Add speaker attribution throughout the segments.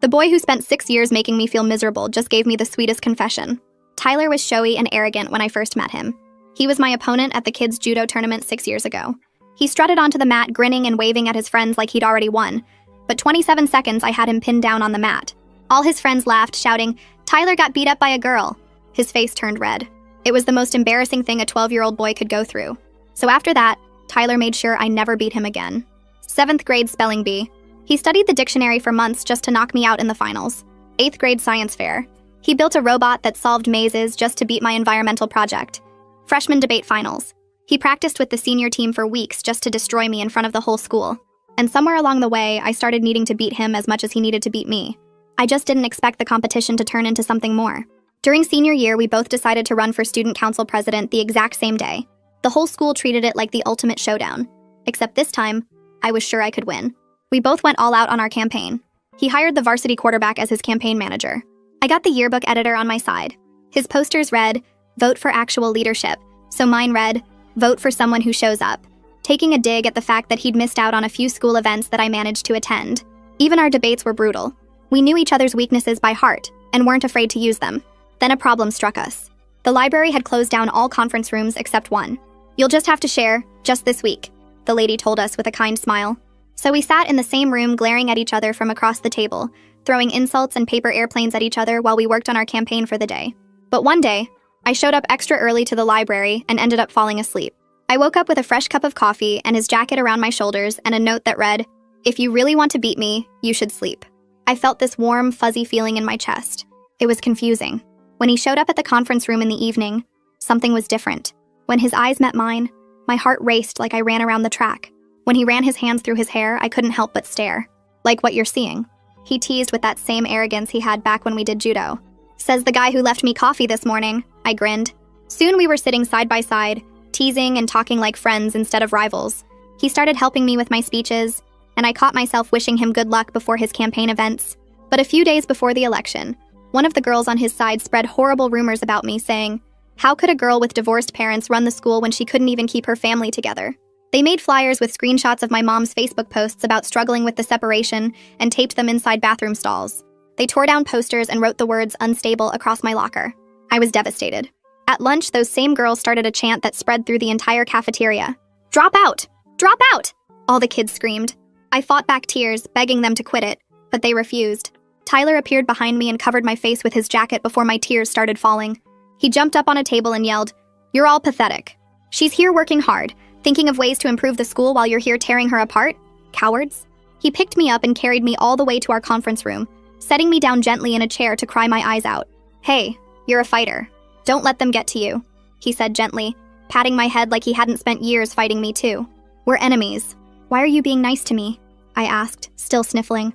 Speaker 1: The boy who spent 6 years making me feel miserable just gave me the sweetest confession. Tyler was showy and arrogant when I first met him. He was my opponent at the kids' judo tournament 6 years ago. He strutted onto the mat, grinning and waving at his friends like he'd already won. But 27 seconds I had him pinned down on the mat. All his friends laughed, shouting, "Tyler got beat up by a girl." His face turned red. It was the most embarrassing thing a 12-year-old boy could go through. So after that, Tyler made sure I never beat him again. 7th grade spelling bee. He studied the dictionary for months just to knock me out in the finals. 8th grade science fair. He built a robot that solved mazes just to beat my environmental project. Freshman debate finals. He practiced with the senior team for weeks just to destroy me in front of the whole school. And somewhere along the way, I started needing to beat him as much as he needed to beat me. I just didn't expect the competition to turn into something more. During senior year, we both decided to run for student council president the exact same day. The whole school treated it like the ultimate showdown. Except this time, I was sure I could win. We both went all out on our campaign. He hired the varsity quarterback as his campaign manager. I got the yearbook editor on my side. His posters read, "Vote for actual leadership," so mine read, "Vote for someone who shows up," taking a dig at the fact that he'd missed out on a few school events that I managed to attend. Even our debates were brutal. We knew each other's weaknesses by heart and weren't afraid to use them. Then a problem struck us. The library had closed down all conference rooms except one. "You'll just have to share, just this week," the lady told us with a kind smile. So we sat in the same room glaring at each other from across the table, throwing insults and paper airplanes at each other while we worked on our campaign for the day. But one day, I showed up extra early to the library and ended up falling asleep. I woke up with a fresh cup of coffee and his jacket around my shoulders and a note that read, "If you really want to beat me, you should sleep." I felt this warm, fuzzy feeling in my chest. It was confusing. When he showed up at the conference room in the evening, something was different. When his eyes met mine, my heart raced like I ran around the track. When he ran his hands through his hair, I couldn't help but stare. "Like what you're seeing." He teased with that same arrogance he had back when we did judo. "Says the guy who left me coffee this morning," I grinned. Soon we were sitting side by side, teasing and talking like friends instead of rivals. He started helping me with my speeches, and I caught myself wishing him good luck before his campaign events. But a few days before the election, one of the girls on his side spread horrible rumors about me, saying, "How could a girl with divorced parents run the school when she couldn't even keep her family together?" They made flyers with screenshots of my mom's Facebook posts about struggling with the separation and taped them inside bathroom stalls. They tore down posters and wrote the words "unstable" across my locker. I was devastated. At lunch, those same girls started a chant that spread through the entire cafeteria. "Drop out! Drop out!" all the kids screamed. I fought back tears, begging them to quit it, but they refused. Tyler appeared behind me and covered my face with his jacket before my tears started falling. He jumped up on a table and yelled, "You're all pathetic. She's here working hard, thinking of ways to improve the school while you're here tearing her apart? Cowards." He picked me up and carried me all the way to our conference room, setting me down gently in a chair to cry my eyes out. "Hey, you're a fighter. Don't let them get to you," he said gently, patting my head like he hadn't spent years fighting me too. "We're enemies. Why are you being nice to me?" I asked, still sniffling.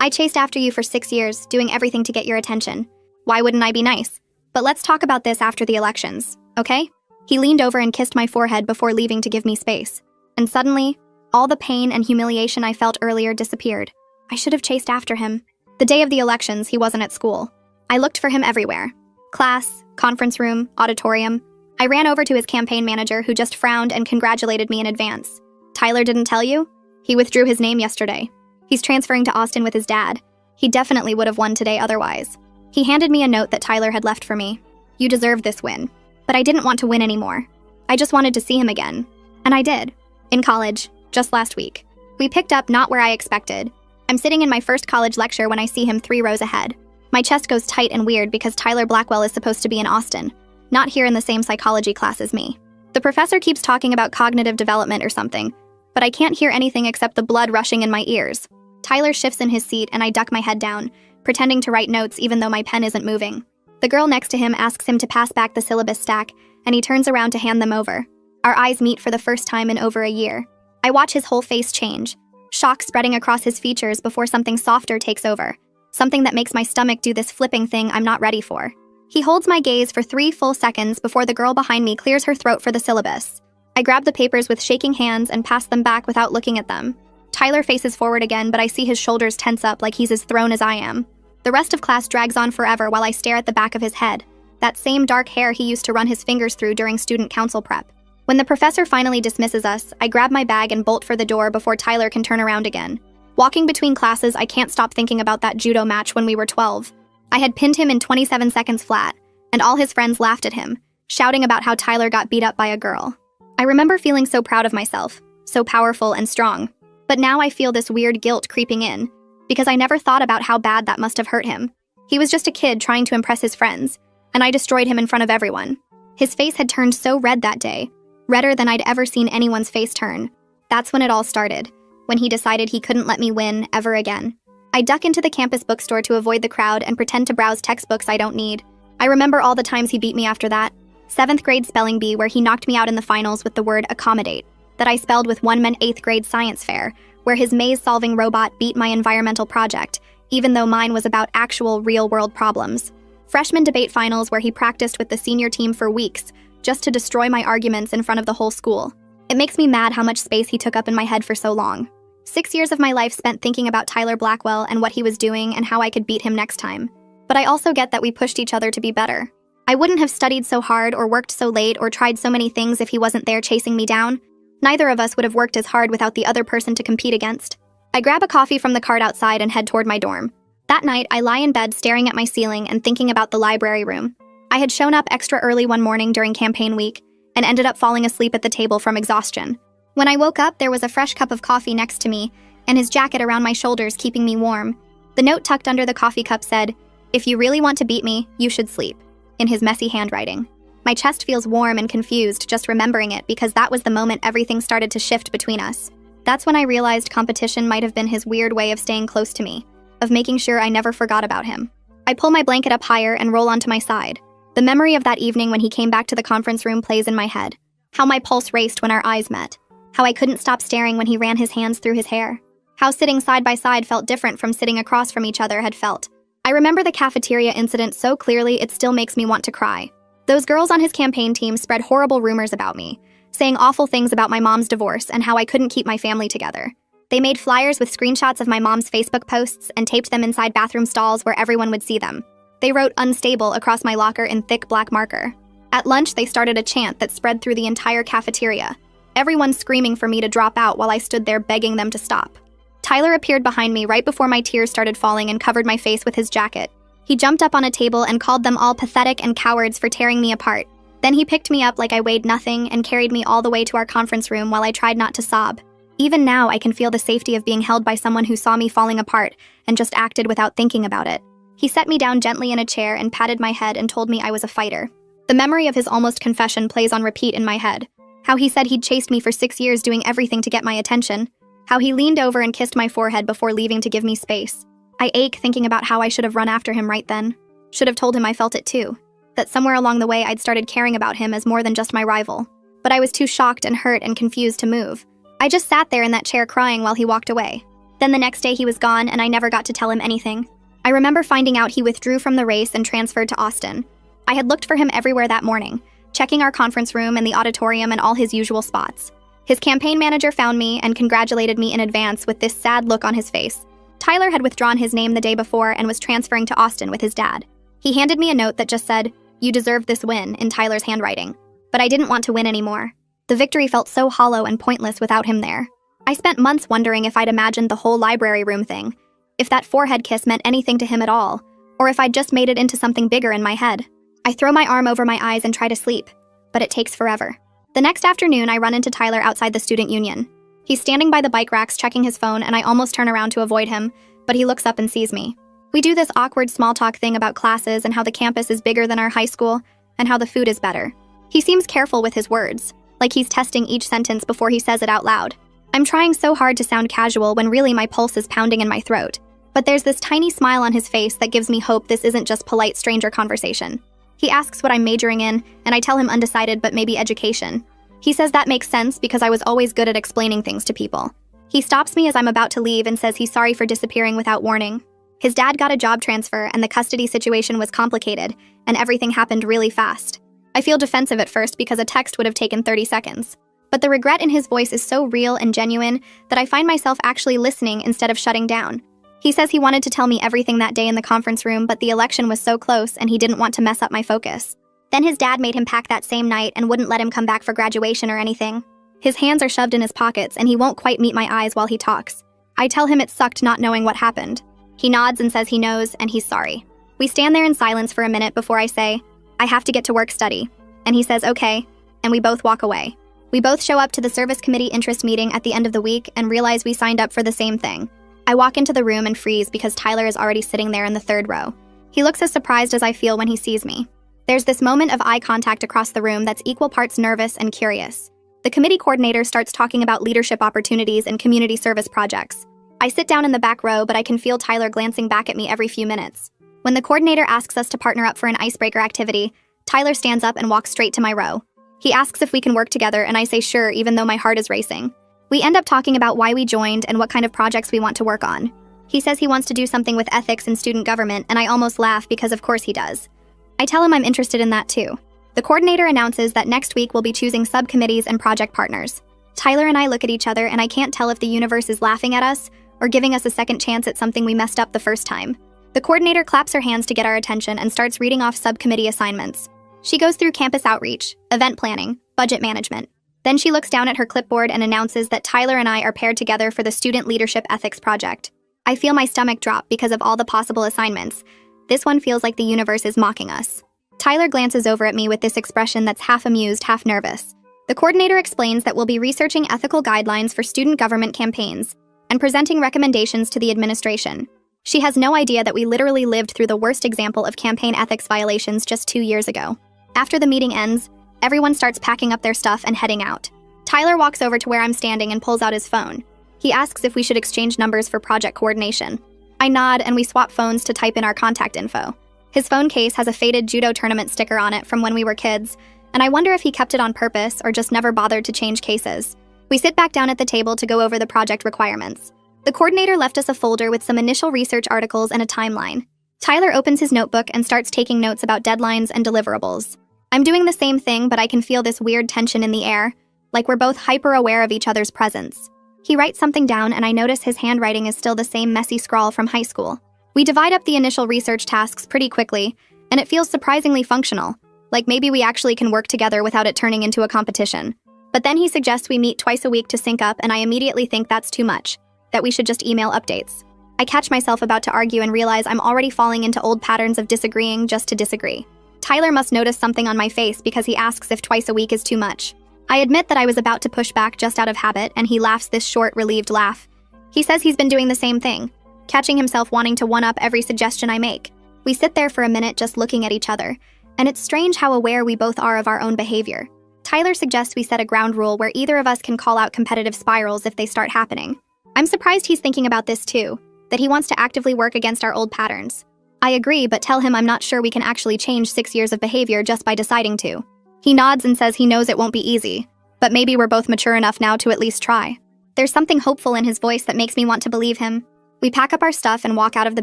Speaker 1: "I chased after you for 6 years, doing everything to get your attention. Why wouldn't I be nice? But let's talk about this after the elections, okay?" He leaned over and kissed my forehead before leaving to give me space. And suddenly, all the pain and humiliation I felt earlier disappeared. I should have chased after him. The day of the elections, he wasn't at school. I looked for him everywhere. Class, conference room, auditorium. I ran over to his campaign manager, who just frowned and congratulated me in advance. "Tyler didn't tell you? He withdrew his name yesterday. He's transferring to Austin with his dad. He definitely would have won today otherwise." He handed me a note that Tyler had left for me. "You deserved this win." But I didn't want to win anymore. I just wanted to see him again. And I did. In college, just last week. We picked up not where I expected. I'm sitting in my first college lecture when I see him 3 rows ahead. My chest goes tight and weird because Tyler Blackwell is supposed to be in Austin, not here in the same psychology class as me. The professor keeps talking about cognitive development or something, but I can't hear anything except the blood rushing in my ears. Tyler shifts in his seat and I duck my head down, pretending to write notes even though my pen isn't moving. The girl next to him asks him to pass back the syllabus stack, and he turns around to hand them over. Our eyes meet for the first time in over a year. I watch his whole face change, shock spreading across his features before something softer takes over, something that makes my stomach do this flipping thing I'm not ready for. He holds my gaze for 3 full seconds before the girl behind me clears her throat for the syllabus. I grab the papers with shaking hands and pass them back without looking at them. Tyler faces forward again, but I see his shoulders tense up like he's as thrown as I am. The rest of class drags on forever while I stare at the back of his head, that same dark hair he used to run his fingers through during student council prep. When the professor finally dismisses us, I grab my bag and bolt for the door before Tyler can turn around again. Walking between classes, I can't stop thinking about that judo match when we were 12. I had pinned him in 27 seconds flat, and all his friends laughed at him, shouting about how Tyler got beat up by a girl. I remember feeling so proud of myself, so powerful and strong. But now I feel this weird guilt creeping in, because I never thought about how bad that must have hurt him. He was just a kid trying to impress his friends, and I destroyed him in front of everyone. His face had turned so red that day, redder than I'd ever seen anyone's face turn. That's when it all started, when he decided he couldn't let me win ever again. I duck into the campus bookstore to avoid the crowd and pretend to browse textbooks I don't need. I remember all the times he beat me after that. 7th grade spelling bee where he knocked me out in the finals with the word accommodate, that I spelled with one man 8th grade science fair, where his maze-solving robot beat my environmental project, even though mine was about actual real-world problems. Freshman debate finals where he practiced with the senior team for weeks, just to destroy my arguments in front of the whole school. It makes me mad how much space he took up in my head for so long. 6 years of my life spent thinking about Tyler Blackwell and what he was doing and how I could beat him next time. But I also get that we pushed each other to be better. I wouldn't have studied so hard or worked so late or tried so many things if he wasn't there chasing me down. Neither of us would have worked as hard without the other person to compete against. I grab a coffee from the cart outside and head toward my dorm. That night, I lie in bed staring at my ceiling and thinking about the library room. I had shown up extra early one morning during campaign week and ended up falling asleep at the table from exhaustion. When I woke up, there was a fresh cup of coffee next to me and his jacket around my shoulders keeping me warm. The note tucked under the coffee cup said, "If you really want to beat me, you should sleep," in his messy handwriting. My chest feels warm and confused just remembering it because that was the moment everything started to shift between us. That's when I realized competition might have been his weird way of staying close to me, of making sure I never forgot about him. I pull my blanket up higher and roll onto my side. The memory of that evening when he came back to the conference room plays in my head. How my pulse raced when our eyes met. How I couldn't stop staring when he ran his hands through his hair. How sitting side by side felt different from sitting across from each other had felt. I remember the cafeteria incident so clearly it still makes me want to cry. Those girls on his campaign team spread horrible rumors about me, saying awful things about my mom's divorce and how I couldn't keep my family together. They made flyers with screenshots of my mom's Facebook posts and taped them inside bathroom stalls where everyone would see them. They wrote "unstable" across my locker in thick black marker. At lunch, they started a chant that spread through the entire cafeteria, everyone screaming for me to drop out while I stood there begging them to stop. Tyler appeared behind me right before my tears started falling and covered my face with his jacket. He jumped up on a table and called them all pathetic and cowards for tearing me apart. Then he picked me up like I weighed nothing and carried me all the way to our conference room while I tried not to sob. Even now, I can feel the safety of being held by someone who saw me falling apart and just acted without thinking about it. He set me down gently in a chair and patted my head and told me I was a fighter. The memory of his almost confession plays on repeat in my head. How he said he'd chased me for 6 years doing everything to get my attention. How he leaned over and kissed my forehead before leaving to give me space. I ache thinking about how I should have run after him right then. Should have told him I felt it too. That somewhere along the way I'd started caring about him as more than just my rival. But I was too shocked and hurt and confused to move. I just sat there in that chair crying while he walked away. Then the next day he was gone and I never got to tell him anything. I remember finding out he withdrew from the race and transferred to Austin. I had looked for him everywhere that morning, checking our conference room and the auditorium and all his usual spots. His campaign manager found me and congratulated me in advance with this sad look on his face. Tyler had withdrawn his name the day before and was transferring to Austin with his dad. He handed me a note that just said, "You deserved this win," in Tyler's handwriting. But I didn't want to win anymore. The victory felt so hollow and pointless without him there. I spent months wondering if I'd imagined the whole library room thing, if that forehead kiss meant anything to him at all, or if I'd just made it into something bigger in my head. I throw my arm over my eyes and try to sleep, but it takes forever. The next afternoon, I run into Tyler outside the student union. He's standing by the bike racks checking his phone, and I almost turn around to avoid him, but he looks up and sees me. We do this awkward small talk thing about classes and how the campus is bigger than our high school, and how the food is better. He seems careful with his words, like he's testing each sentence before he says it out loud. I'm trying so hard to sound casual when really my pulse is pounding in my throat. But there's this tiny smile on his face that gives me hope this isn't just polite stranger conversation. He asks what I'm majoring in, and I tell him undecided but maybe education. He says that makes sense because I was always good at explaining things to people. He stops me as I'm about to leave and says he's sorry for disappearing without warning. His dad got a job transfer and the custody situation was complicated, and everything happened really fast. I feel defensive at first because a text would have taken 30 seconds. But the regret in his voice is so real and genuine that I find myself actually listening instead of shutting down. He says he wanted to tell me everything that day in the conference room, but the election was so close and he didn't want to mess up my focus. Then his dad made him pack that same night and wouldn't let him come back for graduation or anything. His hands are shoved in his pockets and he won't quite meet my eyes while he talks. I tell him it sucked not knowing what happened. He nods and says he knows and he's sorry. We stand there in silence for a minute before I say, I have to get to work study. And he says, okay, and we both walk away. We both show up to the service committee interest meeting at the end of the week and realize we signed up for the same thing. I walk into the room and freeze because Tyler is already sitting there in the third row. He looks as surprised as I feel when he sees me. There's this moment of eye contact across the room that's equal parts nervous and curious. The committee coordinator starts talking about leadership opportunities and community service projects. I sit down in the back row, but I can feel Tyler glancing back at me every few minutes. When the coordinator asks us to partner up for an icebreaker activity, Tyler stands up and walks straight to my row. He asks if we can work together, and I say sure, even though my heart is racing. We end up talking about why we joined and what kind of projects we want to work on. He says he wants to do something with ethics in student government, and I almost laugh because of course he does. I tell him I'm interested in that too. The coordinator announces that next week we'll be choosing subcommittees and project partners. Tyler and I look at each other, and I can't tell if the universe is laughing at us or giving us a second chance at something we messed up the first time. The coordinator claps her hands to get our attention and starts reading off subcommittee assignments. She goes through campus outreach, event planning, budget management. Then she looks down at her clipboard and announces that Tyler and I are paired together for the Student Leadership Ethics Project. I feel my stomach drop because of all the possible assignments. This one feels like the universe is mocking us. Tyler glances over at me with this expression that's half amused, half nervous. The coordinator explains that we'll be researching ethical guidelines for student government campaigns and presenting recommendations to the administration. She has no idea that we literally lived through the worst example of campaign ethics violations just 2 years ago. After the meeting ends, everyone starts packing up their stuff and heading out. Tyler walks over to where I'm standing and pulls out his phone. He asks if we should exchange numbers for project coordination. I nod and we swap phones to type in our contact info. His phone case has a faded judo tournament sticker on it from when we were kids, and I wonder if he kept it on purpose or just never bothered to change cases. We sit back down at the table to go over the project requirements. The coordinator left us a folder with some initial research articles and a timeline. Tyler opens his notebook and starts taking notes about deadlines and deliverables. I'm doing the same thing, but I can feel this weird tension in the air, like we're both hyper-aware of each other's presence. He writes something down and I notice his handwriting is still the same messy scrawl from high school. We divide up the initial research tasks pretty quickly, and it feels surprisingly functional, like maybe we actually can work together without it turning into a competition. But then he suggests we meet twice a week to sync up, and I immediately think that's too much, that we should just email updates. I catch myself about to argue and realize I'm already falling into old patterns of disagreeing just to disagree. Tyler must notice something on my face because he asks if twice a week is too much. I admit that I was about to push back just out of habit, and he laughs this short, relieved laugh. He says he's been doing the same thing, catching himself wanting to one-up every suggestion I make. We sit there for a minute just looking at each other, and it's strange how aware we both are of our own behavior. Tyler suggests we set a ground rule where either of us can call out competitive spirals if they start happening. I'm surprised he's thinking about this too, that he wants to actively work against our old patterns. I agree, but tell him I'm not sure we can actually change 6 years of behavior just by deciding to. He nods and says he knows it won't be easy, but maybe we're both mature enough now to at least try. There's something hopeful in his voice that makes me want to believe him. We pack up our stuff and walk out of the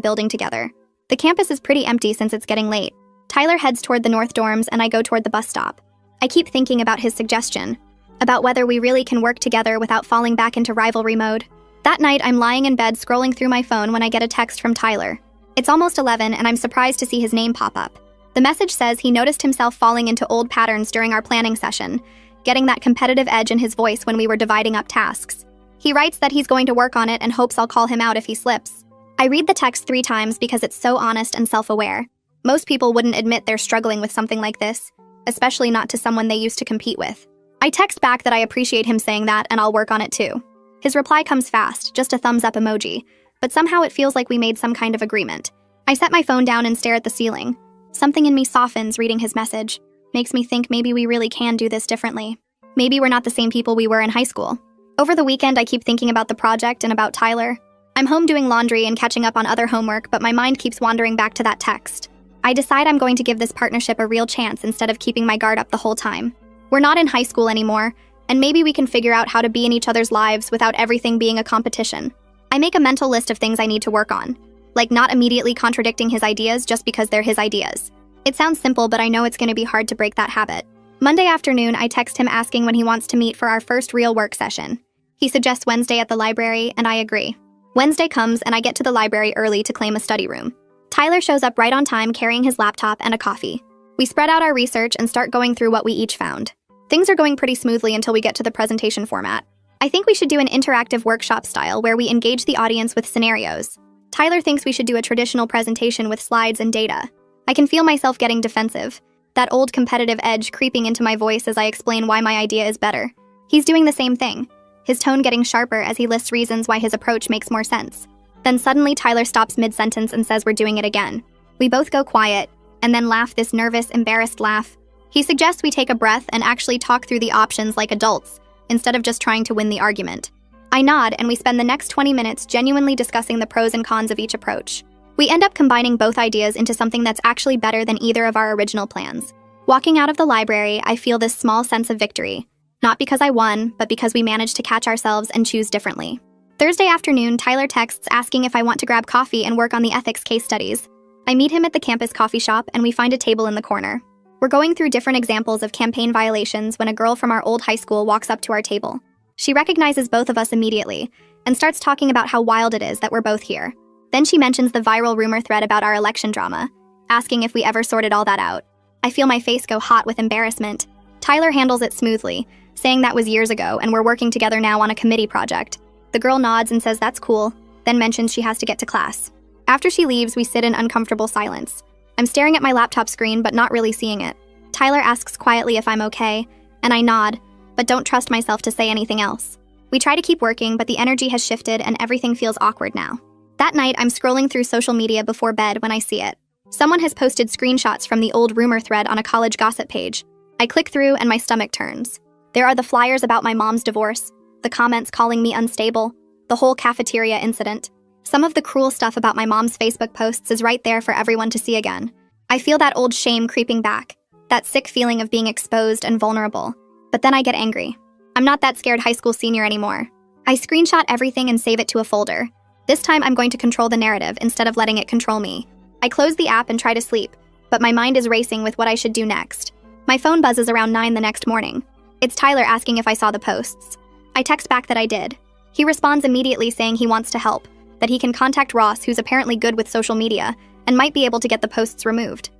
Speaker 1: building together. The campus is pretty empty since it's getting late. Tyler heads toward the north dorms and I go toward the bus stop. I keep thinking about his suggestion, about whether we really can work together without falling back into rivalry mode. That night, I'm lying in bed scrolling through my phone when I get a text from Tyler. It's almost 11 and I'm surprised to see his name pop up. The message says he noticed himself falling into old patterns during our planning session, getting that competitive edge in his voice when we were dividing up tasks. He writes that he's going to work on it and hopes I'll call him out if he slips. I read the text 3 times because it's so honest and self-aware. Most people wouldn't admit they're struggling with something like this, especially not to someone they used to compete with. I text back that I appreciate him saying that and I'll work on it too. His reply comes fast, just a thumbs up emoji, but somehow it feels like we made some kind of agreement. I set my phone down and stare at the ceiling. Something in me softens reading his message. Makes me think maybe we really can do this differently. Maybe we're not the same people we were in high school. Over the weekend, I keep thinking about the project and about Tyler. I'm home doing laundry and catching up on other homework, but my mind keeps wandering back to that text. I decide I'm going to give this partnership a real chance instead of keeping my guard up the whole time. We're not in high school anymore, and maybe we can figure out how to be in each other's lives without everything being a competition. I make a mental list of things I need to work on, like not immediately contradicting his ideas just because they're his ideas. It sounds simple, but I know it's going to be hard to break that habit. Monday afternoon, I text him asking when he wants to meet for our first real work session. He suggests Wednesday at the library, and I agree. Wednesday comes, and I get to the library early to claim a study room. Tyler shows up right on time carrying his laptop and a coffee. We spread out our research and start going through what we each found. Things are going pretty smoothly until we get to the presentation format. I think we should do an interactive workshop style where we engage the audience with scenarios. Tyler thinks we should do a traditional presentation with slides and data. I can feel myself getting defensive, that old competitive edge creeping into my voice as I explain why my idea is better. He's doing the same thing, his tone getting sharper as he lists reasons why his approach makes more sense. Then suddenly Tyler stops mid-sentence and says we're doing it again. We both go quiet, and then laugh this nervous, embarrassed laugh. He suggests we take a breath and actually talk through the options like adults, instead of just trying to win the argument. I nod, and we spend the next 20 minutes genuinely discussing the pros and cons of each approach. We end up combining both ideas into something that's actually better than either of our original plans. Walking out of the library, I feel this small sense of victory. Not because I won, but because we managed to catch ourselves and choose differently. Thursday afternoon, Tyler texts asking if I want to grab coffee and work on the ethics case studies. I meet him at the campus coffee shop, and we find a table in the corner. We're going through different examples of campaign violations when a girl from our old high school walks up to our table. She recognizes both of us immediately and starts talking about how wild it is that we're both here. Then she mentions the viral rumor thread about our election drama, asking if we ever sorted all that out. I feel my face go hot with embarrassment. Tyler handles it smoothly, saying that was years ago and we're working together now on a committee project. The girl nods and says that's cool, then mentions she has to get to class. After she leaves, we sit in uncomfortable silence. I'm staring at my laptop screen but not really seeing it. Tyler asks quietly if I'm okay, and I nod, but don't trust myself to say anything else. We try to keep working, but the energy has shifted and everything feels awkward now. That night, I'm scrolling through social media before bed when I see it. Someone has posted screenshots from the old rumor thread on a college gossip page. I click through and my stomach turns. There are the flyers about my mom's divorce, the comments calling me unstable, the whole cafeteria incident. Some of the cruel stuff about my mom's Facebook posts is right there for everyone to see again. I feel that old shame creeping back, that sick feeling of being exposed and vulnerable. But then I get angry. I'm not that scared high school senior anymore. I screenshot everything and save it to a folder. This time I'm going to control the narrative instead of letting it control me. I close the app and try to sleep, but my mind is racing with what I should do next. My phone buzzes around 9 the next morning. It's Tyler asking if I saw the posts. I text back that I did. He responds immediately saying he wants to help, that he can contact Ross, who's apparently good with social media, and might be able to get the posts removed.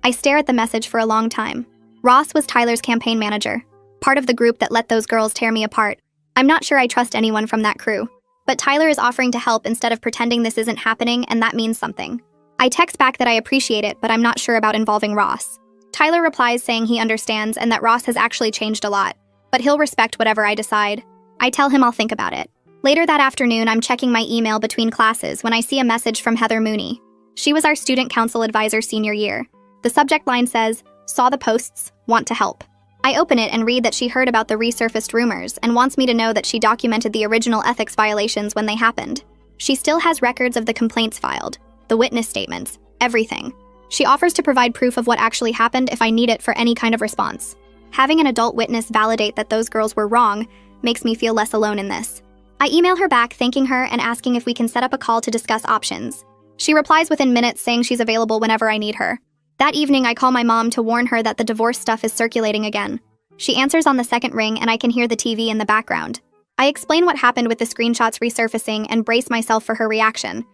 Speaker 1: I stare at the message for a long time. Ross was Tyler's campaign manager, part of the group that let those girls tear me apart. I'm not sure I trust anyone from that crew, but Tyler is offering to help instead of pretending this isn't happening, and that means something. I text back that I appreciate it, but I'm not sure about involving Ross. Tyler replies saying he understands and that Ross has actually changed a lot, but he'll respect whatever I decide. I tell him I'll think about it. Later that afternoon, I'm checking my email between classes when I see a message from Heather Mooney. She was our student council advisor senior year. The subject line says, "Saw the posts, want to help." I open it and read that she heard about the resurfaced rumors and wants me to know that she documented the original ethics violations when they happened. She still has records of the complaints filed, the witness statements, everything. She offers to provide proof of what actually happened if I need it for any kind of response. Having an adult witness validate that those girls were wrong makes me feel less alone in this. I email her back thanking her and asking if we can set up a call to discuss options. She replies within minutes saying she's available whenever I need her. That evening, I call my mom to warn her that the divorce stuff is circulating again. She answers on the second ring and I can hear the TV in the background. I explain what happened with the screenshots resurfacing and brace myself for her reaction.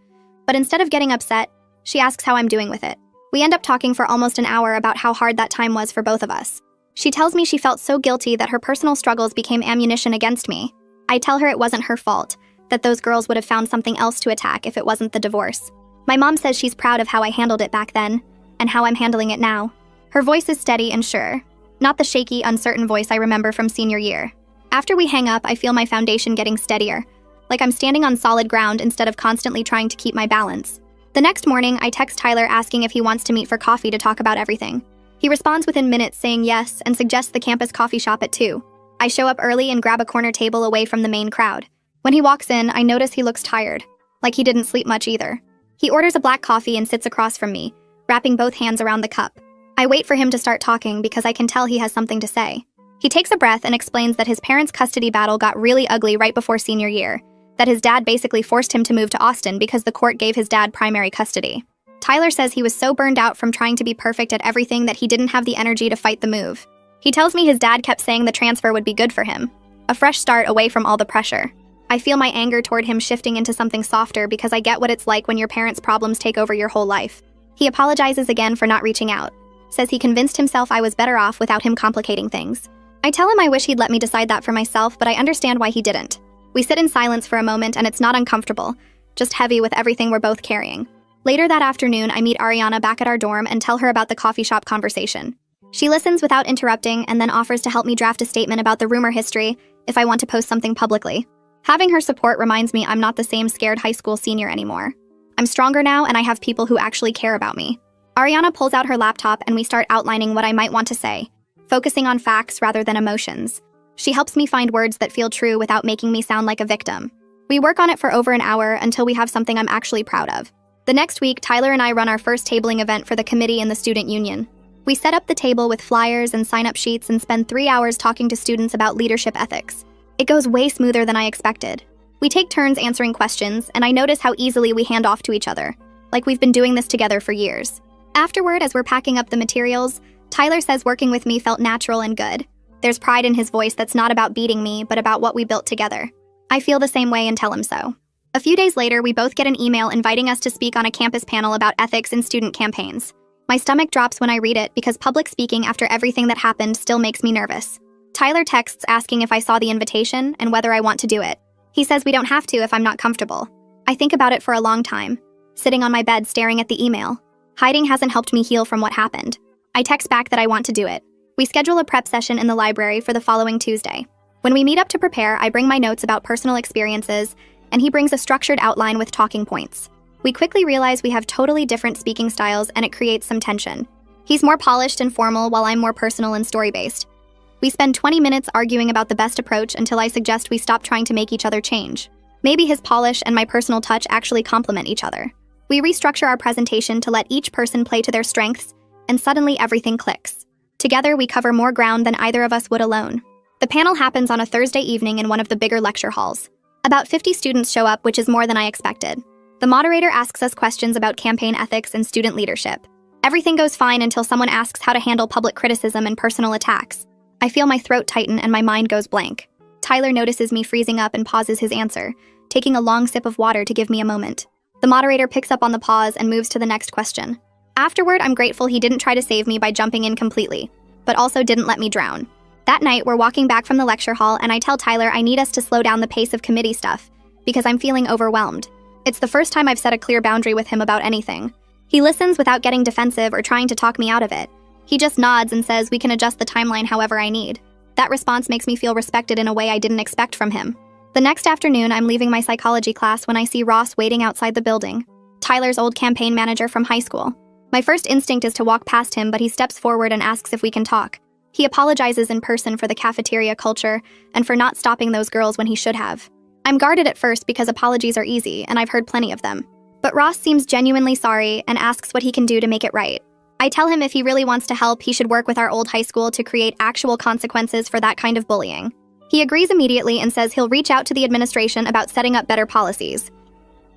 Speaker 1: But instead of getting upset, she asks how I'm doing with it. We end up talking for almost an hour about how hard that time was for both of us. She tells me she felt so guilty that her personal struggles became ammunition against me. I tell her it wasn't her fault, that those girls would have found something else to attack if it wasn't the divorce. My mom says she's proud of how I handled it back then, and how I'm handling it now. Her voice is steady and sure, not the shaky, uncertain voice I remember from senior year. After we hang up, I feel my foundation getting steadier, like I'm standing on solid ground instead of constantly trying to keep my balance. The next morning, I text Tyler asking if he wants to meet for coffee to talk about everything. He responds within minutes saying yes and suggests the campus coffee shop at 2. I show up early and grab a corner table away from the main crowd. When he walks in, I notice he looks tired, like he didn't sleep much either. He orders a black coffee and sits across from me, wrapping both hands around the cup. I wait for him to start talking because I can tell he has something to say. He takes a breath and explains that his parents' custody battle got really ugly right before senior year, that his dad basically forced him to move to Austin because the court gave his dad primary custody. Tyler says he was so burned out from trying to be perfect at everything that he didn't have the energy to fight the move. He tells me his dad kept saying the transfer would be good for him, a fresh start away from all the pressure. I feel my anger toward him shifting into something softer because I get what it's like when your parents' problems take over your whole life. He apologizes again for not reaching out, says he convinced himself I was better off without him complicating things. I tell him I wish he'd let me decide that for myself, but I understand why he didn't. We sit in silence for a moment and it's not uncomfortable, just heavy with everything we're both carrying. Later that afternoon, I meet Ariana back at our dorm and tell her about the coffee shop conversation. She listens without interrupting and then offers to help me draft a statement about the rumor history if I want to post something publicly. Having her support reminds me I'm not the same scared high school senior anymore. I'm stronger now and I have people who actually care about me. Ariana pulls out her laptop and we start outlining what I might want to say, focusing on facts rather than emotions. She helps me find words that feel true without making me sound like a victim. We work on it for over an hour until we have something I'm actually proud of. The next week, Tyler and I run our first tabling event for the committee and the student union. We set up the table with flyers and sign-up sheets and spend 3 hours talking to students about leadership ethics. It goes way smoother than I expected. We take turns answering questions, and I notice how easily we hand off to each other, like we've been doing this together for years. Afterward, as we're packing up the materials, Tyler says working with me felt natural and good. There's pride in his voice that's not about beating me, but about what we built together. I feel the same way and tell him so. A few days later, we both get an email inviting us to speak on a campus panel about ethics in student campaigns. My stomach drops when I read it because public speaking after everything that happened still makes me nervous. Tyler texts asking if I saw the invitation and whether I want to do it. He says we don't have to if I'm not comfortable. I think about it for a long time, sitting on my bed staring at the email. Hiding hasn't helped me heal from what happened. I text back that I want to do it. We schedule a prep session in the library for the following Tuesday. When we meet up to prepare, I bring my notes about personal experiences, and he brings a structured outline with talking points. We quickly realize we have totally different speaking styles, and it creates some tension. He's more polished and formal, while I'm more personal and story-based. We spend 20 minutes arguing about the best approach until I suggest we stop trying to make each other change. Maybe his polish and my personal touch actually complement each other. We restructure our presentation to let each person play to their strengths, and suddenly everything clicks. Together, we cover more ground than either of us would alone. The panel happens on a Thursday evening in one of the bigger lecture halls. About 50 students show up, which is more than I expected. The moderator asks us questions about campaign ethics and student leadership. Everything goes fine until someone asks how to handle public criticism and personal attacks. I feel my throat tighten and my mind goes blank. Tyler notices me freezing up and pauses his answer, taking a long sip of water to give me a moment. The moderator picks up on the pause and moves to the next question. Afterward, I'm grateful he didn't try to save me by jumping in completely, but also didn't let me drown. That night, we're walking back from the lecture hall and I tell Tyler I need us to slow down the pace of committee stuff because I'm feeling overwhelmed. It's the first time I've set a clear boundary with him about anything. He listens without getting defensive or trying to talk me out of it. He just nods and says we can adjust the timeline however I need. That response makes me feel respected in a way I didn't expect from him. The next afternoon, I'm leaving my psychology class when I see Ross waiting outside the building, Tyler's old campaign manager from high school. My first instinct is to walk past him, but he steps forward and asks if we can talk. He apologizes in person for the cafeteria culture and for not stopping those girls when he should have. I'm guarded at first because apologies are easy, and I've heard plenty of them. But Ross seems genuinely sorry and asks what he can do to make it right. I tell him if he really wants to help, he should work with our old high school to create actual consequences for that kind of bullying. He agrees immediately and says he'll reach out to the administration about setting up better policies.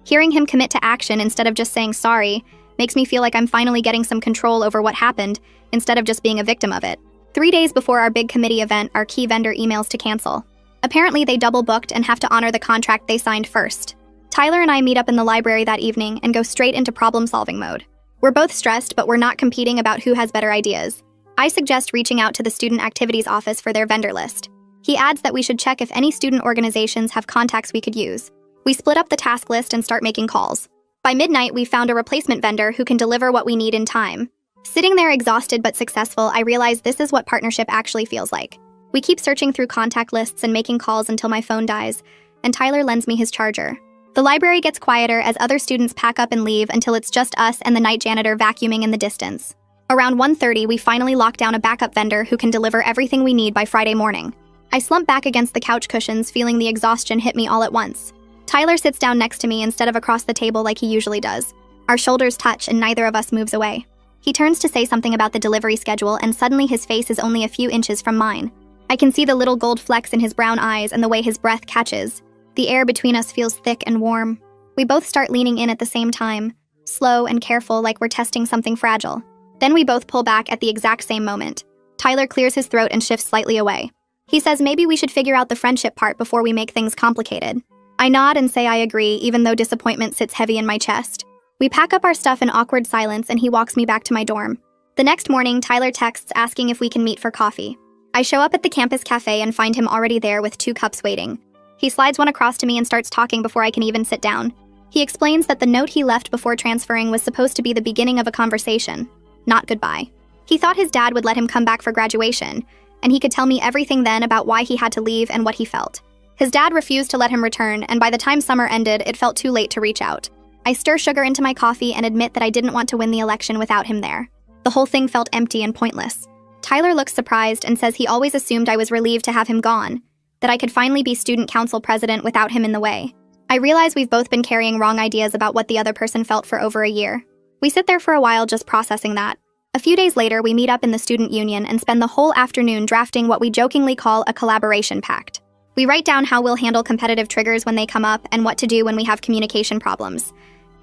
Speaker 1: Hearing him commit to action instead of just saying sorry makes me feel like I'm finally getting some control over what happened instead of just being a victim of it. 3 days before our big committee event, our key vendor emails to cancel. Apparently, they double-booked and have to honor the contract they signed first. Tyler and I meet up in the library that evening and go straight into problem-solving mode. We're both stressed, but we're not competing about who has better ideas. I suggest reaching out to the Student Activities Office for their vendor list. He adds that we should check if any student organizations have contacts we could use. We split up the task list and start making calls. By midnight, we found a replacement vendor who can deliver what we need in time. Sitting there exhausted but successful, I realize this is what partnership actually feels like. We keep searching through contact lists and making calls until my phone dies, and Tyler lends me his charger. The library gets quieter as other students pack up and leave until it's just us and the night janitor vacuuming in the distance. Around 1:30, we finally lock down a backup vendor who can deliver everything we need by Friday morning. I slump back against the couch cushions, feeling the exhaustion hit me all at once. Tyler sits down next to me instead of across the table like he usually does. Our shoulders touch and neither of us moves away. He turns to say something about the delivery schedule, and suddenly his face is only a few inches from mine. I can see the little gold flecks in his brown eyes and the way his breath catches. The air between us feels thick and warm. We both start leaning in at the same time, slow and careful like we're testing something fragile. Then we both pull back at the exact same moment. Tyler clears his throat and shifts slightly away. He says maybe we should figure out the friendship part before we make things complicated. I nod and say I agree, even though disappointment sits heavy in my chest. We pack up our stuff in awkward silence and he walks me back to my dorm. The next morning, Tyler texts asking if we can meet for coffee. I show up at the campus cafe and find him already there with 2 cups waiting. He slides one across to me and starts talking before I can even sit down. He explains that the note he left before transferring was supposed to be the beginning of a conversation, not goodbye. He thought his dad would let him come back for graduation, and he could tell me everything then about why he had to leave and what he felt. His dad refused to let him return, and by the time summer ended, it felt too late to reach out. I stir sugar into my coffee and admit that I didn't want to win the election without him there. The whole thing felt empty and pointless. Tyler looks surprised and says he always assumed I was relieved to have him gone, that I could finally be student council president without him in the way. I realize we've both been carrying wrong ideas about what the other person felt for over a year. We sit there for a while just processing that. A few days later, we meet up in the student union and spend the whole afternoon drafting what we jokingly call a collaboration pact. We write down how we'll handle competitive triggers when they come up and what to do when we have communication problems.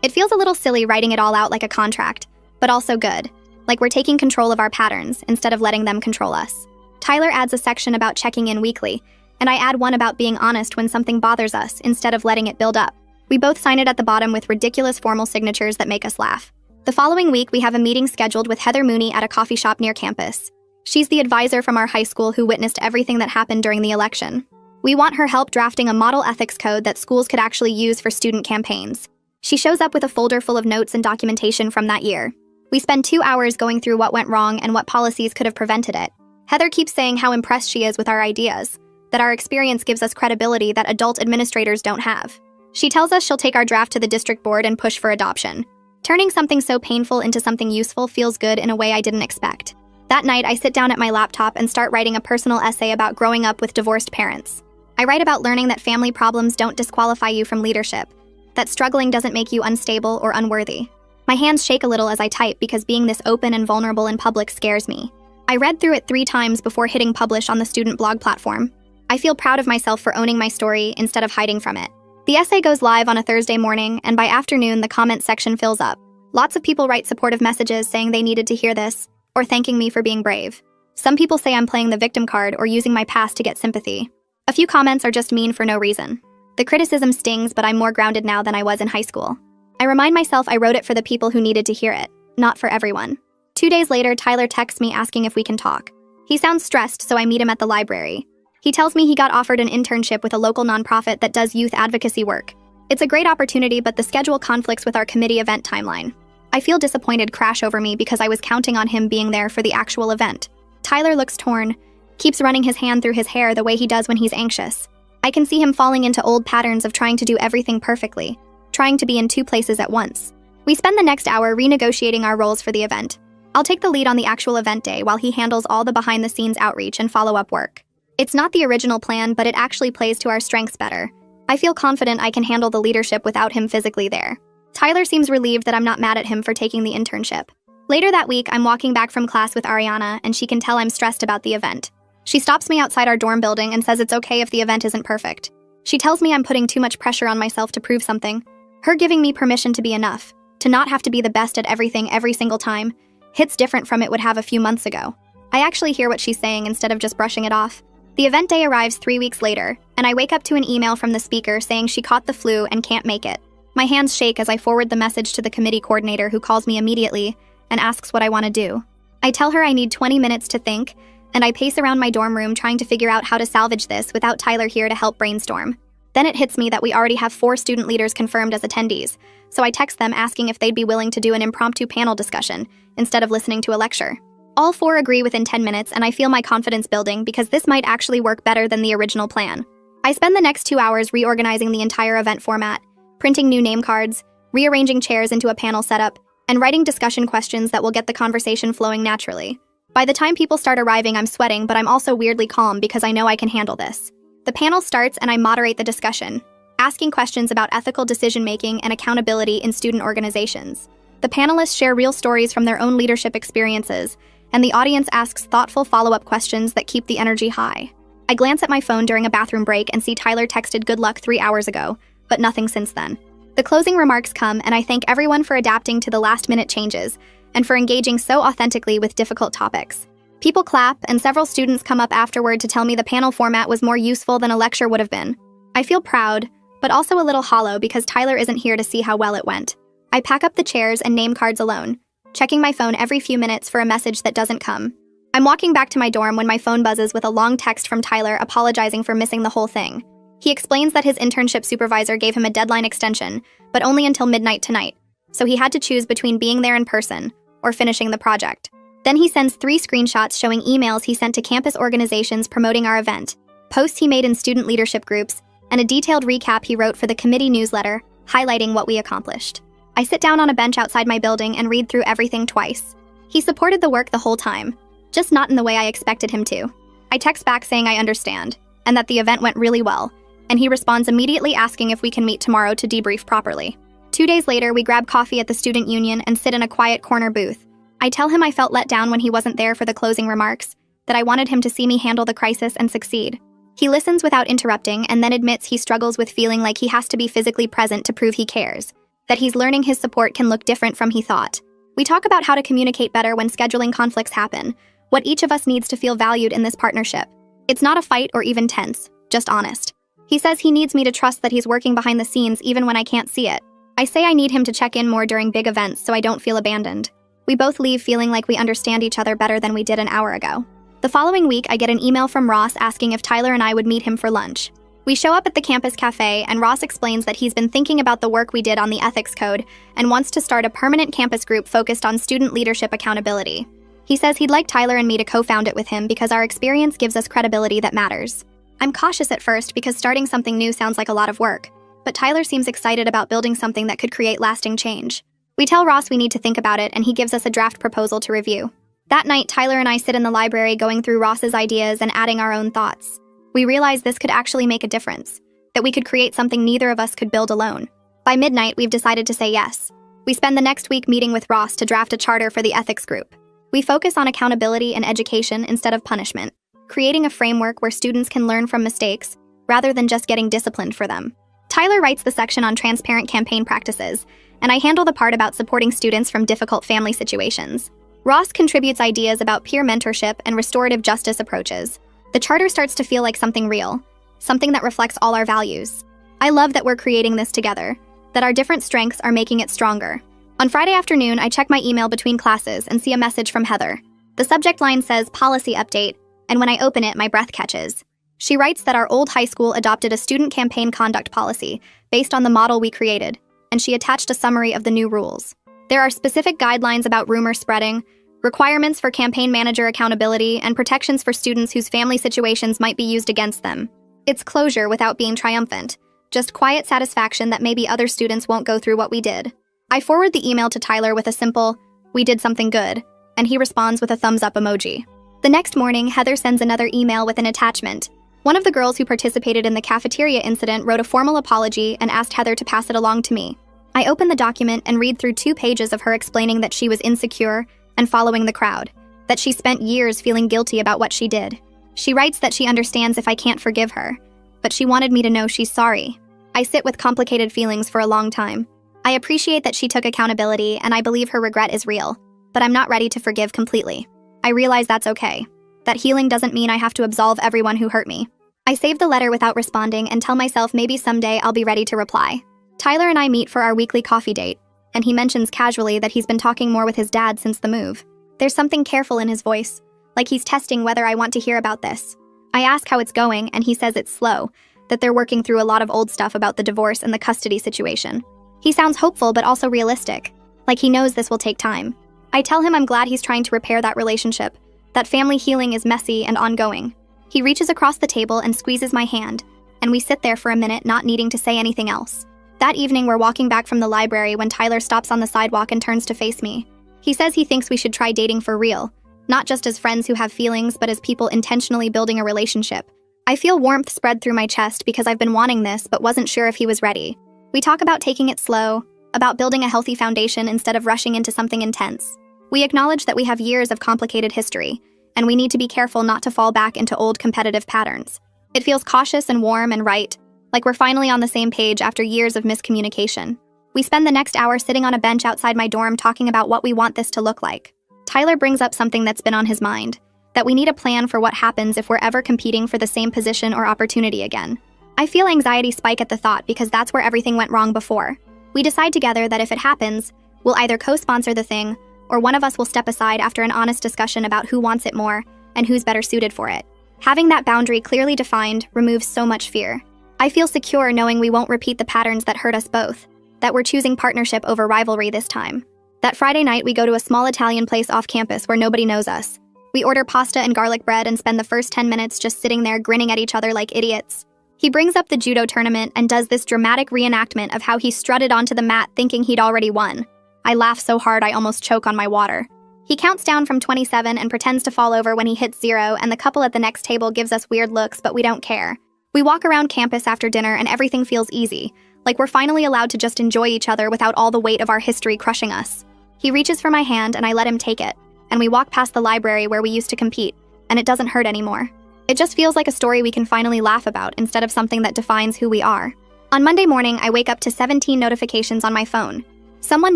Speaker 1: It feels a little silly writing it all out like a contract, but also good. Like we're taking control of our patterns instead of letting them control us. Tyler adds a section about checking in weekly, and I add one about being honest when something bothers us instead of letting it build up. We both sign it at the bottom with ridiculous formal signatures that make us laugh. The following week, we have a meeting scheduled with Heather Mooney at a coffee shop near campus. She's the advisor from our high school who witnessed everything that happened during the election. We want her help drafting a model ethics code that schools could actually use for student campaigns. She shows up with a folder full of notes and documentation from that year. We spend 2 hours going through what went wrong and what policies could have prevented it. Heather keeps saying how impressed she is with our ideas, that our experience gives us credibility that adult administrators don't have. She tells us she'll take our draft to the district board and push for adoption. Turning something so painful into something useful feels good in a way I didn't expect. That night, I sit down at my laptop and start writing a personal essay about growing up with divorced parents. I write about learning that family problems don't disqualify you from leadership, that struggling doesn't make you unstable or unworthy. My hands shake a little as I type because being this open and vulnerable in public scares me. I read through it 3 times before hitting publish on the student blog platform. I feel proud of myself for owning my story instead of hiding from it. The essay goes live on a Thursday morning, and by afternoon, the comment section fills up. Lots of people write supportive messages saying they needed to hear this, or thanking me for being brave. Some people say I'm playing the victim card or using my past to get sympathy. A few comments are just mean for no reason. The criticism stings, but I'm more grounded now than I was in high school. I remind myself I wrote it for the people who needed to hear it, not for everyone. 2 days later, Tyler texts me asking if we can talk. He sounds stressed, so I meet him at the library. He tells me he got offered an internship with a local nonprofit that does youth advocacy work. It's a great opportunity, but the schedule conflicts with our committee event timeline. I feel disappointed crash over me because I was counting on him being there for the actual event. Tyler looks torn, keeps running his hand through his hair the way he does when he's anxious. I can see him falling into old patterns of trying to do everything perfectly, trying to be in 2 places at once. We spend the next hour renegotiating our roles for the event. I'll take the lead on the actual event day while he handles all the behind-the-scenes outreach and follow-up work. It's not the original plan, but it actually plays to our strengths better. I feel confident I can handle the leadership without him physically there. Tyler seems relieved that I'm not mad at him for taking the internship. Later that week, I'm walking back from class with Ariana, and she can tell I'm stressed about the event. She stops me outside our dorm building and says it's okay if the event isn't perfect. She tells me I'm putting too much pressure on myself to prove something. Her giving me permission to be enough, to not have to be the best at everything every single time, hits different from it would have a few months ago. I actually hear what she's saying instead of just brushing it off. The event day arrives 3 weeks later, and I wake up to an email from the speaker saying she caught the flu and can't make it. My hands shake as I forward the message to the committee coordinator, who calls me immediately and asks what I want to do. I tell her I need 20 minutes to think, and I pace around my dorm room trying to figure out how to salvage this without Tyler here to help brainstorm. Then it hits me that we already have 4 student leaders confirmed as attendees, so I text them asking if they'd be willing to do an impromptu panel discussion instead of listening to a lecture. All 4 agree within 10 minutes, and I feel my confidence building because this might actually work better than the original plan. I spend the next 2 hours reorganizing the entire event format, printing new name cards, rearranging chairs into a panel setup, and writing discussion questions that will get the conversation flowing naturally. By the time people start arriving, I'm sweating, but I'm also weirdly calm because I know I can handle this. The panel starts and I moderate the discussion, asking questions about ethical decision-making and accountability in student organizations. The panelists share real stories from their own leadership experiences, and the audience asks thoughtful follow-up questions that keep the energy high. I glance at my phone during a bathroom break and see Tyler texted good luck 3 hours ago, but nothing since then. The closing remarks come, and I thank everyone for adapting to the last-minute changes and for engaging so authentically with difficult topics. People clap, and several students come up afterward to tell me the panel format was more useful than a lecture would have been. I feel proud, but also a little hollow because Tyler isn't here to see how well it went. I pack up the chairs and name cards alone, checking my phone every few minutes for a message that doesn't come. I'm walking back to my dorm when my phone buzzes with a long text from Tyler apologizing for missing the whole thing. He explains that his internship supervisor gave him a deadline extension, but only until midnight tonight, so he had to choose between being there in person or finishing the project. Then he sends 3 screenshots showing emails he sent to campus organizations promoting our event, posts he made in student leadership groups, and a detailed recap he wrote for the committee newsletter, highlighting what we accomplished. I sit down on a bench outside my building and read through everything twice. He supported the work the whole time, just not in the way I expected him to. I text back saying I understand, and that the event went really well, and he responds immediately asking if we can meet tomorrow to debrief properly. 2 days later, we grab coffee at the student union and sit in a quiet corner booth. I tell him I felt let down when he wasn't there for the closing remarks, that I wanted him to see me handle the crisis and succeed. He listens without interrupting and then admits he struggles with feeling like he has to be physically present to prove he cares, that he's learning his support can look different from he thought. We talk about how to communicate better when scheduling conflicts happen, what each of us needs to feel valued in this partnership. It's not a fight or even tense, just honest. He says he needs me to trust that he's working behind the scenes even when I can't see it. I say I need him to check in more during big events so I don't feel abandoned. We both leave feeling like we understand each other better than we did an hour ago. The following week, I get an email from Ross asking if Tyler and I would meet him for lunch. We show up at the campus cafe, and Ross explains that he's been thinking about the work we did on the ethics code and wants to start a permanent campus group focused on student leadership accountability. He says he'd like Tyler and me to co-found it with him because our experience gives us credibility that matters. I'm cautious at first because starting something new sounds like a lot of work, but Tyler seems excited about building something that could create lasting change. We tell Ross we need to think about it, and he gives us a draft proposal to review. That night, Tyler and I sit in the library going through Ross's ideas and adding our own thoughts. We realize this could actually make a difference, that we could create something neither of us could build alone. By midnight, we've decided to say yes. We spend the next week meeting with Ross to draft a charter for the ethics group. We focus on accountability and education instead of punishment, creating a framework where students can learn from mistakes rather than just getting disciplined for them. Tyler writes the section on transparent campaign practices, and I handle the part about supporting students from difficult family situations. Ross contributes ideas about peer mentorship and restorative justice approaches. The charter starts to feel like something real, something that reflects all our values. I love that we're creating this together, that our different strengths are making it stronger. On Friday afternoon, I check my email between classes and see a message from Heather. The subject line says policy update, and when I open it, my breath catches. She writes that our old high school adopted a student campaign conduct policy based on the model we created, and she attached a summary of the new rules. There are specific guidelines about rumor spreading, requirements for campaign manager accountability, and protections for students whose family situations might be used against them. It's closure without being triumphant, just quiet satisfaction that maybe other students won't go through what we did. I forward the email to Tyler with a simple, "We did something good," and he responds with a thumbs up emoji. The next morning, Heather sends another email with an attachment. One of the girls who participated in the cafeteria incident wrote a formal apology and asked Heather to pass it along to me. I open the document and read through 2 pages of her explaining that she was insecure and following the crowd, that she spent years feeling guilty about what she did. She writes that she understands if I can't forgive her, but she wanted me to know she's sorry. I sit with complicated feelings for a long time. I appreciate that she took accountability, and I believe her regret is real, but I'm not ready to forgive completely. I realize that's okay. That healing doesn't mean I have to absolve everyone who hurt me. I save the letter without responding and tell myself maybe someday I'll be ready to reply. Tyler and I meet for our weekly coffee date, and he mentions casually that he's been talking more with his dad since the move. There's something careful in his voice, like he's testing whether I want to hear about this. I ask how it's going, and he says it's slow, that they're working through a lot of old stuff about the divorce and the custody situation. He sounds hopeful but also realistic, like he knows this will take time. I tell him I'm glad he's trying to repair that relationship, that family healing is messy and ongoing. He reaches across the table and squeezes my hand, and we sit there for a minute not needing to say anything else. That evening, we're walking back from the library when Tyler stops on the sidewalk and turns to face me. He says he thinks we should try dating for real, not just as friends who have feelings, but as people intentionally building a relationship. I feel warmth spread through my chest because I've been wanting this but wasn't sure if he was ready. We talk about taking it slow, about building a healthy foundation instead of rushing into something intense. We acknowledge that we have years of complicated history, and we need to be careful not to fall back into old competitive patterns. It feels cautious and warm and right, like we're finally on the same page after years of miscommunication. We spend the next hour sitting on a bench outside my dorm talking about what we want this to look like. Tyler brings up something that's been on his mind, that we need a plan for what happens if we're ever competing for the same position or opportunity again. I feel anxiety spike at the thought because that's where everything went wrong before. We decide together that if it happens, we'll either co-sponsor the thing or one of us will step aside after an honest discussion about who wants it more and who's better suited for it. Having that boundary clearly defined removes so much fear. I feel secure knowing we won't repeat the patterns that hurt us both, that we're choosing partnership over rivalry this time. That Friday night, we go to a small Italian place off campus where nobody knows us. We order pasta and garlic bread and spend the first 10 minutes just sitting there grinning at each other like idiots. He brings up the judo tournament and does this dramatic reenactment of how he strutted onto the mat thinking he'd already won. I laugh so hard I almost choke on my water. He counts down from 27 and pretends to fall over when he hits 0, and the couple at the next table gives us weird looks, but we don't care. We walk around campus after dinner and everything feels easy, like we're finally allowed to just enjoy each other without all the weight of our history crushing us. He reaches for my hand and I let him take it, and we walk past the library where we used to compete, and it doesn't hurt anymore. It just feels like a story we can finally laugh about instead of something that defines who we are. On Monday morning, I wake up to 17 notifications on my phone. Someone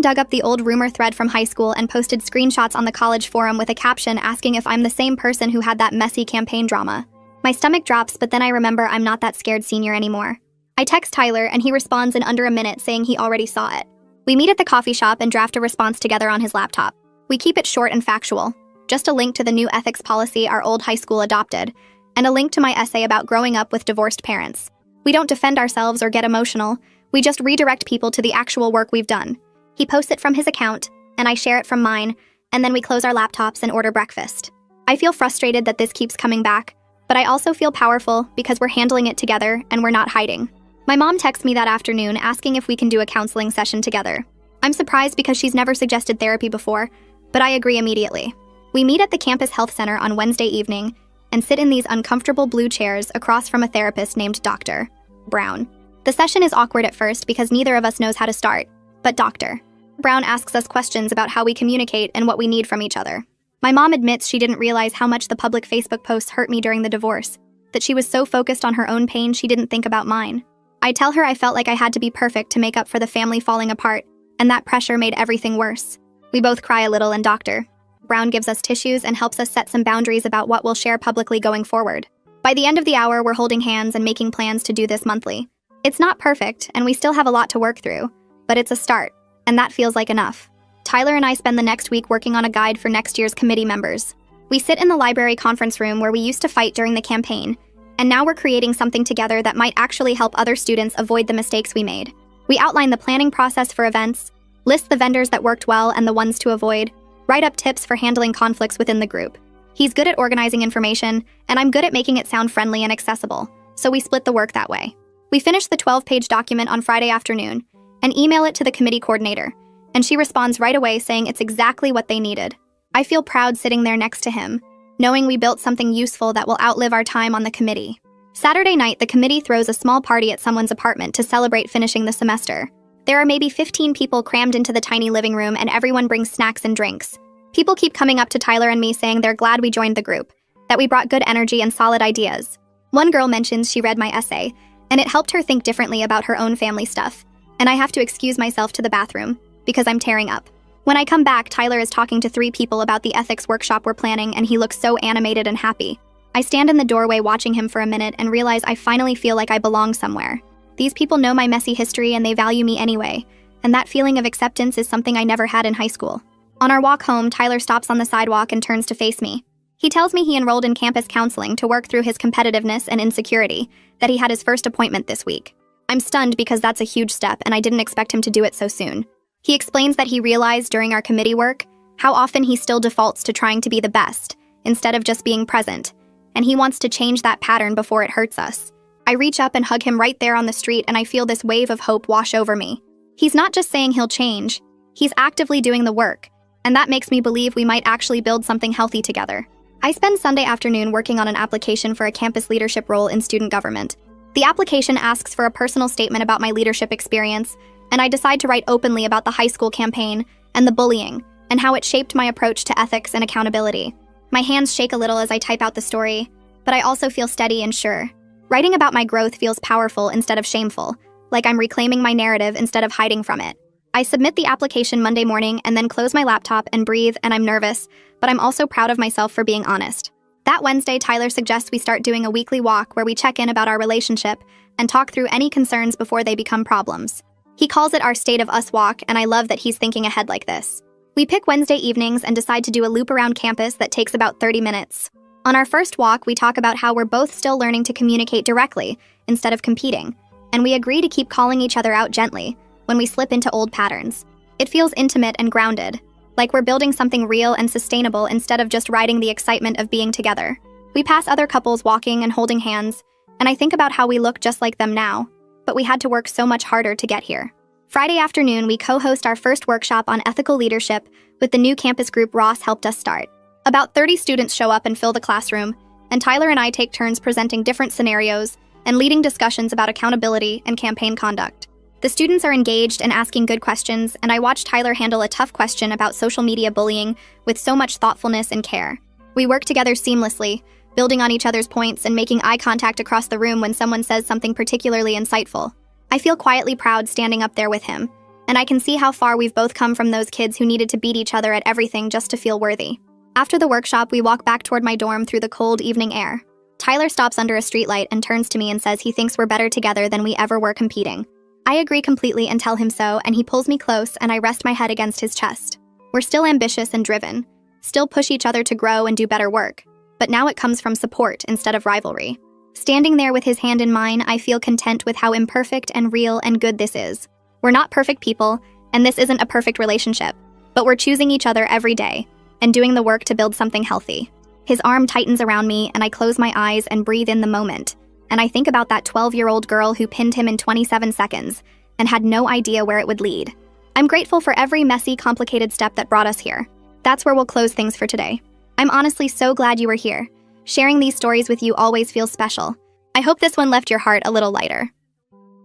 Speaker 1: dug up the old rumor thread from high school and posted screenshots on the college forum with a caption asking if I'm the same person who had that messy campaign drama. My stomach drops, but then I remember I'm not that scared senior anymore. I text Tyler and he responds in under a minute saying he already saw it. We meet at the coffee shop and draft a response together on his laptop. We keep it short and factual. Just a link to the new ethics policy our old high school adopted, and a link to my essay about growing up with divorced parents. We don't defend ourselves or get emotional. We just redirect people to the actual work we've done. He posts it from his account, and I share it from mine, and then we close our laptops and order breakfast. I feel frustrated that this keeps coming back, but I also feel powerful because we're handling it together and we're not hiding. My mom texts me that afternoon asking if we can do a counseling session together. I'm surprised because she's never suggested therapy before, but I agree immediately. We meet at the campus health center on Wednesday evening and sit in these uncomfortable blue chairs across from a therapist named Dr. Brown. The session is awkward at first because neither of us knows how to start, but Dr. Brown asks us questions about how we communicate and what we need from each other. My mom admits she didn't realize how much the public Facebook posts hurt me during the divorce, that she was so focused on her own pain she didn't think about mine. I tell her I felt like I had to be perfect to make up for the family falling apart, and that pressure made everything worse. We both cry a little and Dr. Brown gives us tissues and helps us set some boundaries about what we'll share publicly going forward. By the end of the hour, we're holding hands and making plans to do this monthly. It's not perfect, and we still have a lot to work through, but it's a start, and that feels like enough. Tyler and I spend the next week working on a guide for next year's committee members. We sit in the library conference room where we used to fight during the campaign, and now we're creating something together that might actually help other students avoid the mistakes we made. We outline the planning process for events, list the vendors that worked well and the ones to avoid, write up tips for handling conflicts within the group. He's good at organizing information, and I'm good at making it sound friendly and accessible, so we split the work that way. We finish the 12-page document on Friday afternoon and email it to the committee coordinator, and she responds right away saying it's exactly what they needed. I feel proud sitting there next to him, knowing we built something useful that will outlive our time on the committee. Saturday night, the committee throws a small party at someone's apartment to celebrate finishing the semester. There are maybe 15 people crammed into the tiny living room, and everyone brings snacks and drinks. People keep coming up to Tyler and me saying they're glad we joined the group, that we brought good energy and solid ideas. One girl mentions she read my essay, and it helped her think differently about her own family stuff, and I have to excuse myself to the bathroom because I'm tearing up. When I come back, Tyler is talking to 3 people about the ethics workshop we're planning, and he looks so animated and happy. I stand in the doorway watching him for a minute and realize I finally feel like I belong somewhere. These people know my messy history and they value me anyway, and that feeling of acceptance is something I never had in high school. On our walk home, Tyler stops on the sidewalk and turns to face me. He tells me he enrolled in campus counseling to work through his competitiveness and insecurity, that he had his first appointment this week. I'm stunned because that's a huge step and I didn't expect him to do it so soon. He explains that he realized during our committee work how often he still defaults to trying to be the best, instead of just being present, and he wants to change that pattern before it hurts us. I reach up and hug him right there on the street, and I feel this wave of hope wash over me. He's not just saying he'll change, he's actively doing the work, and that makes me believe we might actually build something healthy together. I spend Sunday afternoon working on an application for a campus leadership role in student government. The application asks for a personal statement about my leadership experience, and I decide to write openly about the high school campaign and the bullying and how it shaped my approach to ethics and accountability. My hands shake a little as I type out the story, but I also feel steady and sure. Writing about my growth feels powerful instead of shameful, like I'm reclaiming my narrative instead of hiding from it. I submit the application Monday morning and then close my laptop and breathe, and I'm nervous, but I'm also proud of myself for being honest. That Wednesday, Tyler suggests we start doing a weekly walk where we check in about our relationship and talk through any concerns before they become problems. He calls it our State of Us walk, and I love that he's thinking ahead like this. We pick Wednesday evenings and decide to do a loop around campus that takes about 30 minutes. On our first walk, we talk about how we're both still learning to communicate directly instead of competing, and we agree to keep calling each other out gently when we slip into old patterns. It feels intimate and grounded, like we're building something real and sustainable instead of just riding the excitement of being together. We pass other couples walking and holding hands, and I think about how we look just like them now, but we had to work so much harder to get here. Friday afternoon, we co-host our first workshop on ethical leadership with the new campus group Ross helped us start. About 30 students show up and fill the classroom, and Tyler and I take turns presenting different scenarios and leading discussions about accountability and campaign conduct. The students are engaged and asking good questions, and I watch Tyler handle a tough question about social media bullying with so much thoughtfulness and care. We work together seamlessly, building on each other's points and making eye contact across the room when someone says something particularly insightful. I feel quietly proud standing up there with him, and I can see how far we've both come from those kids who needed to beat each other at everything just to feel worthy. After the workshop, we walk back toward my dorm through the cold evening air. Tyler stops under a streetlight and turns to me and says he thinks we're better together than we ever were competing. I agree completely and tell him so, and he pulls me close and I rest my head against his chest. We're still ambitious and driven, still push each other to grow and do better work, but now it comes from support instead of rivalry. Standing there with his hand in mine, I feel content with how imperfect and real and good this is. We're not perfect people, and this isn't a perfect relationship, but we're choosing each other every day and doing the work to build something healthy. His arm tightens around me, and I close my eyes and breathe in the moment. And I think about that 12-year-old girl who pinned him in 27 seconds and had no idea where it would lead. I'm grateful for every messy, complicated step that brought us here. That's where we'll close things for today. I'm honestly so glad you were here. Sharing these stories with you always feels special. I hope this one left your heart a little lighter.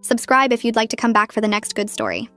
Speaker 1: Subscribe if you'd like to come back for the next good story.